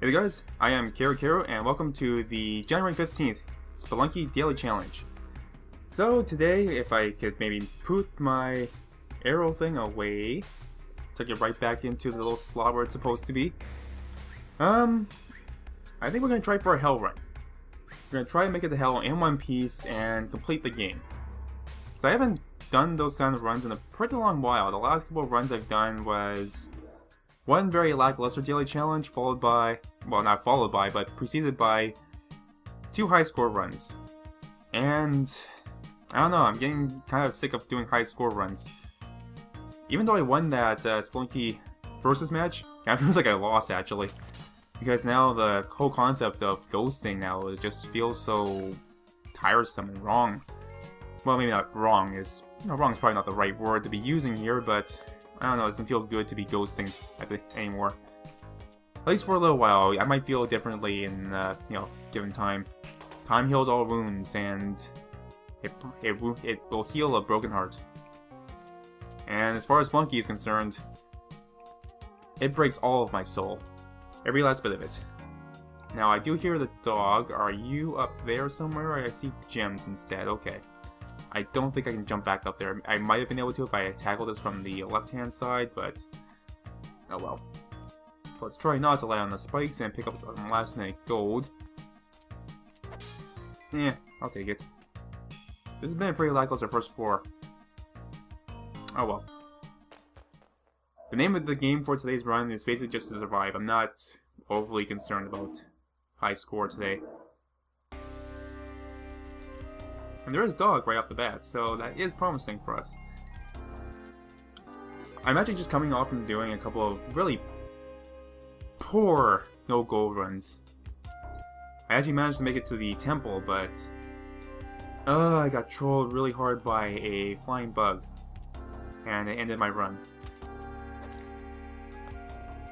Hey guys, I am Kero and welcome to the January 15th Spelunky Daily Challenge. So today, if I could maybe put my arrow thing away, tuck it right back into the little slot where it's supposed to be. I think we're going to try for a hell run. We're going to try and make it to hell in one piece and complete the game. So I haven't done those kind of runs in a pretty long while. The last couple of runs I've done was one very lackluster daily challenge followed by, well, not followed by, but preceded by 2 high score runs. And I don't know, I'm getting kind of sick of doing high score runs. Even though I won that Spelunky versus match, it feels like I lost actually. Because now the whole concept of ghosting now is just feels so tiresome and wrong. Well, maybe not wrong is, wrong is probably not the right word to be using here, but I don't know, it doesn't feel good to be ghosting anymore. At least for a little while. I might feel differently in, given time. Time heals all wounds, and it will heal a broken heart. And as far as Spelunky is concerned, it breaks all of my soul. Every last bit of it. Now, I do hear the dog. Are you up there somewhere? I see gems instead. Okay. I don't think I can jump back up there. I might have been able to if I had tackled this from the left-hand side, but oh well. Let's try not to lay on the spikes and pick up some last-minute gold. Yeah, I'll take it. This has been a pretty lackluster first floor. Oh well. The name of the game for today's run is basically just to survive. I'm not overly concerned about high score today. And there is dog right off the bat, so that is promising for us. I'm actually just coming off from doing a couple of really poor no-goal runs. I actually managed to make it to the temple, but I got trolled really hard by a flying bug, and it ended my run.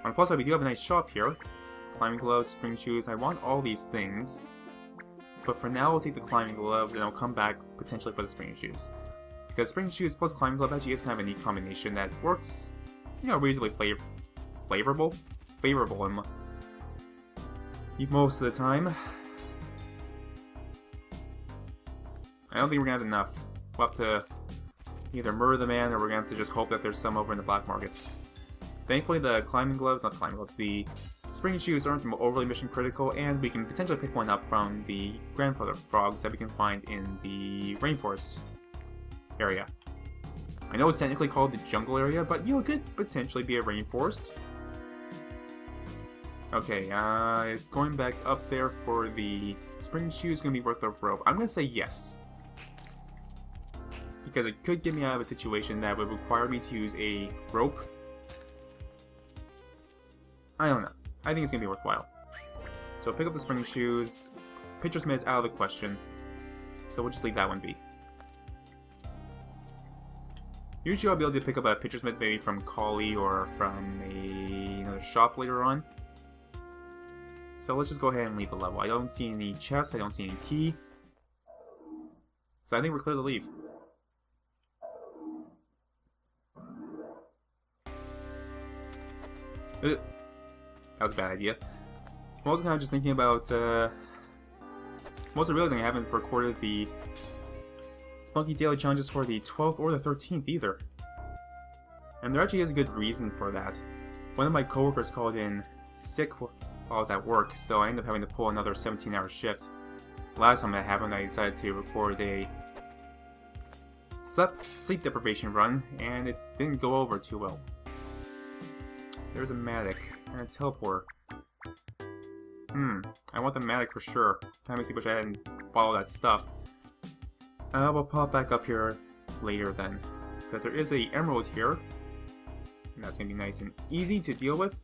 On the plus side, we do have a nice shop here. Climbing gloves, spring shoes. I want all these things. But for now, we'll take the climbing gloves, and I'll come back potentially for the spring shoes. Because spring shoes plus climbing glove actually is kind of a neat combination that works, reasonably favorable in most of the time. I don't think we're gonna have enough. We'll have to either murder the man, or we're gonna have to just hope that there's some over in the black market. Thankfully, the climbing gloves, not the climbing gloves, the spring shoes aren't overly mission critical, and we can potentially pick one up from the grandfather frogs that we can find in the rainforest area. I know it's technically called the jungle area, but it could potentially be a rainforest. Okay, is going back up there for the spring shoes going to be worth the rope? I'm going to say yes. Because it could get me out of a situation that would require me to use a rope. I don't know. I think it's going to be worthwhile. So pick up the spring shoes. Pitcher Smith is out of the question. So we'll just leave that one be. Usually I'll be able to pick up a Pitcher Smith maybe from Collie or from another shop later on. So let's just go ahead and leave the level. I don't see any chests. I don't see any key. So I think we're clear to leave. That was a bad idea. I'm also kind of just thinking about, I'm also realizing I haven't recorded the Spelunky Daily Challenges for the 12th or the 13th either. And there actually is a good reason for that. One of my coworkers called in sick while I was at work, so I ended up having to pull another 17-hour shift. Last time that happened, I decided to record a sleep deprivation run, and it didn't go over too well. There's a Matic and a teleporter. I want the Matic for sure. Time to see which I hadn't bought all that stuff. We'll pop back up here later then. Because there is a emerald here. And that's going to be nice and easy to deal with.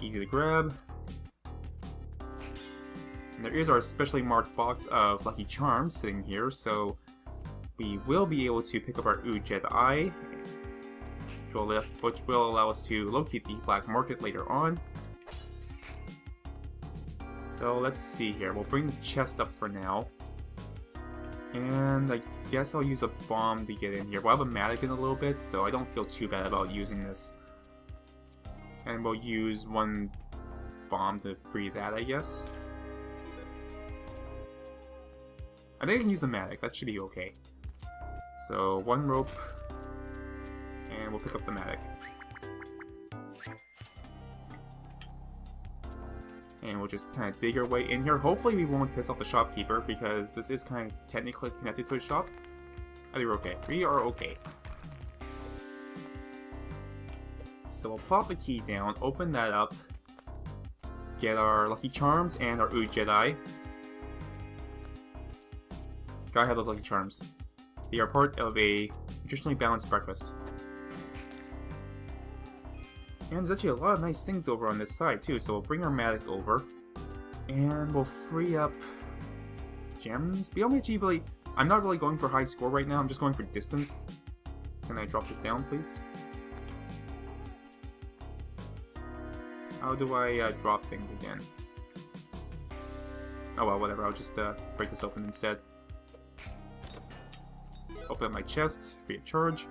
Easy to grab. And there is our specially marked box of Lucky Charms sitting here. So we will be able to pick up our Ujet Eye, which will allow us to locate the black market later on. So let's see here. We'll bring the chest up for now. And I guess I'll use a bomb to get in here. We'll have a Matic in a little bit, so I don't feel too bad about using this. And we'll use one bomb to free that, I guess. I think I can use the Matic. That should be okay. So, 1 rope, and we'll pick up the Matic. And we'll just kind of dig our way in here. Hopefully we won't piss off the shopkeeper, because this is kind of technically connected to a shop. I think we're okay. We are okay. So we'll pop the key down, open that up, get our Lucky Charms and our Ooh Jedi. Gotta have those Lucky Charms. They are part of a nutritionally balanced breakfast. And there's actually a lot of nice things over on this side too, so we'll bring our Matic over, and we'll free up gems. I'm not really going for high score right now, I'm just going for distance. Can I drop this down, please? How do I drop things again? Oh well, whatever, I'll just break this open instead. Open up my chest, free of charge,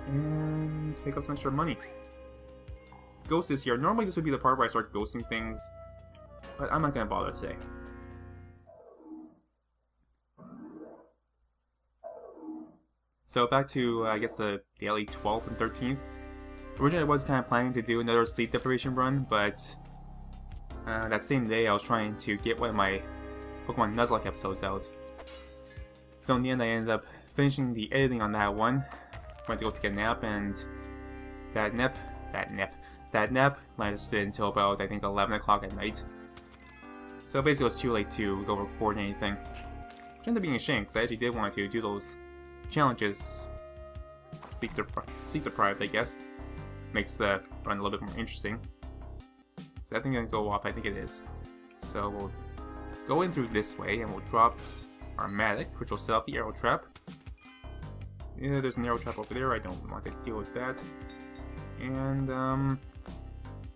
and pick up some extra money. Ghost is here. Normally this would be the part where I start ghosting things, but I'm not going to bother today. So back to, I guess, the daily 12th and 13th. Originally I was kind of planning to do another sleep deprivation run, but that same day I was trying to get one of my Pokemon Nuzlocke episodes out. So in the end I ended up finishing the editing on that one. Went to go take a nap, and that nap lasted until about, I think, 11 o'clock at night. So basically it was too late to go record anything. Which ended up being a shame, because I actually did want to do those challenges. Sleep deprived, I guess. Makes the run a little bit more interesting. Is that thing gonna go off? I think it is. So we'll go in through this way, and we'll drop our Matic, which will set off the arrow trap. Yeah, there's an arrow trap over there, I don't want to deal with that. And,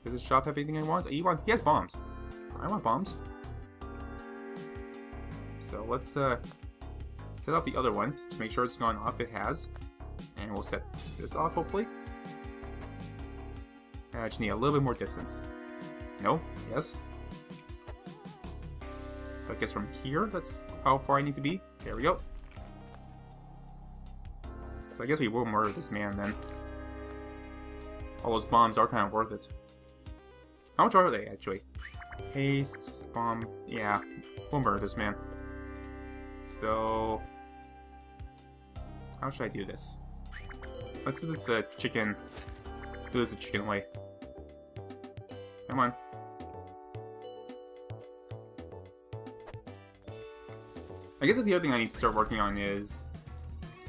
does this shop have anything I want? He has bombs. I want bombs. So let's, set off the other one, to make sure it's gone off. It has. And we'll set this off, hopefully. And I just need a little bit more distance. No? Yes? So I guess from here, that's how far I need to be. There we go. So I guess we will murder this man, then. All those bombs are kind of worth it. How much are they, actually? Haste, bomb, yeah, we'll murder this man. So, how should I do this? Let's do this the chicken. Do this the chicken way. Come on. I guess the other thing I need to start working on is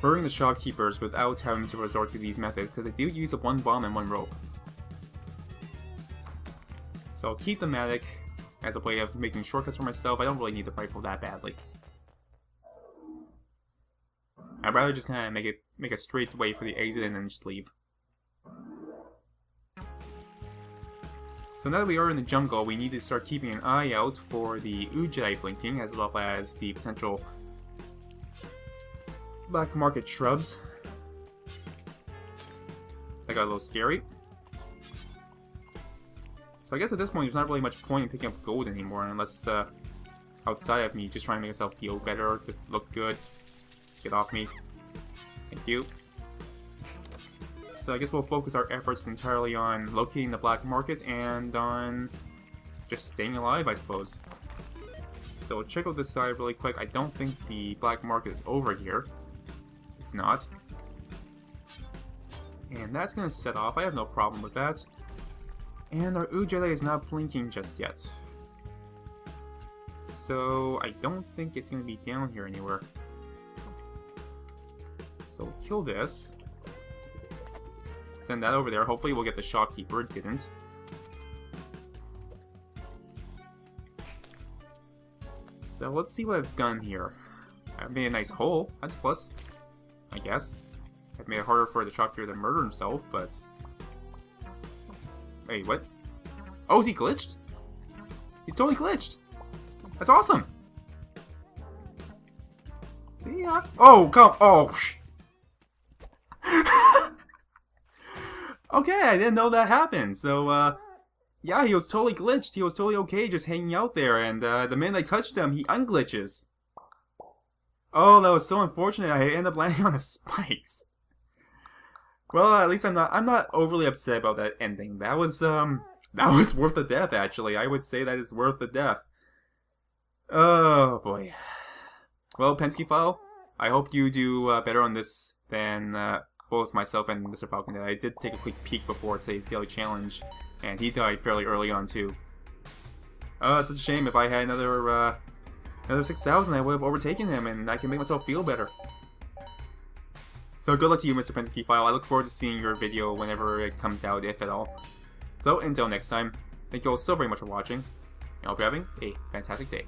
murdering the shopkeepers without having to resort to these methods, because they do use up 1 bomb and 1 rope. So I'll keep the Matic as a way of making shortcuts for myself. I don't really need the rifle that badly. I'd rather just kind of make a straight way for the exit and then just leave. So now that we are in the jungle, we need to start keeping an eye out for the Ooh Jedi blinking, as well as the potential black market shrubs. That got a little scary. So I guess at this point there's not really much point in picking up gold anymore, unless outside of me just trying to make myself feel better, to look good. Get off me. Thank you. So I guess we'll focus our efforts entirely on locating the black market and on just staying alive, I suppose. So we'll check out this side really quick. I don't think the black market is over here. It's not. And that's going to set off. I have no problem with that. And our Ooh Jedi is not blinking just yet. So I don't think it's going to be down here anywhere. So we'll kill this. Send that over there. Hopefully we'll get the shopkeeper. It didn't. So let's see what I've done here. I've made a nice hole. That's a plus, I guess. I've made it harder for the shopkeeper to murder himself, but... Wait, what? Oh, is he glitched? He's totally glitched! That's awesome! See ya! Oh, come... Oh! Okay, I didn't know that happened, so, Yeah, he was totally glitched. He was totally okay just hanging out there, and the minute I touched him, he unglitches. Oh, that was so unfortunate. I ended up landing on the spikes. Well, at least I'm not overly upset about that ending. That was worth the death, actually. I would say that is worth the death. Oh boy. Well, Penske File, I hope you do better on this than both myself and Mr. Falcon did. I did take a quick peek before today's daily challenge, and he died fairly early on too. It's a shame. If I had another 6,000, I would have overtaken him, and I can make myself feel better. So good luck to you, Mr. Penske File. I look forward to seeing your video whenever it comes out, if at all. So until next time, thank you all so very much for watching, and I hope you're having a fantastic day.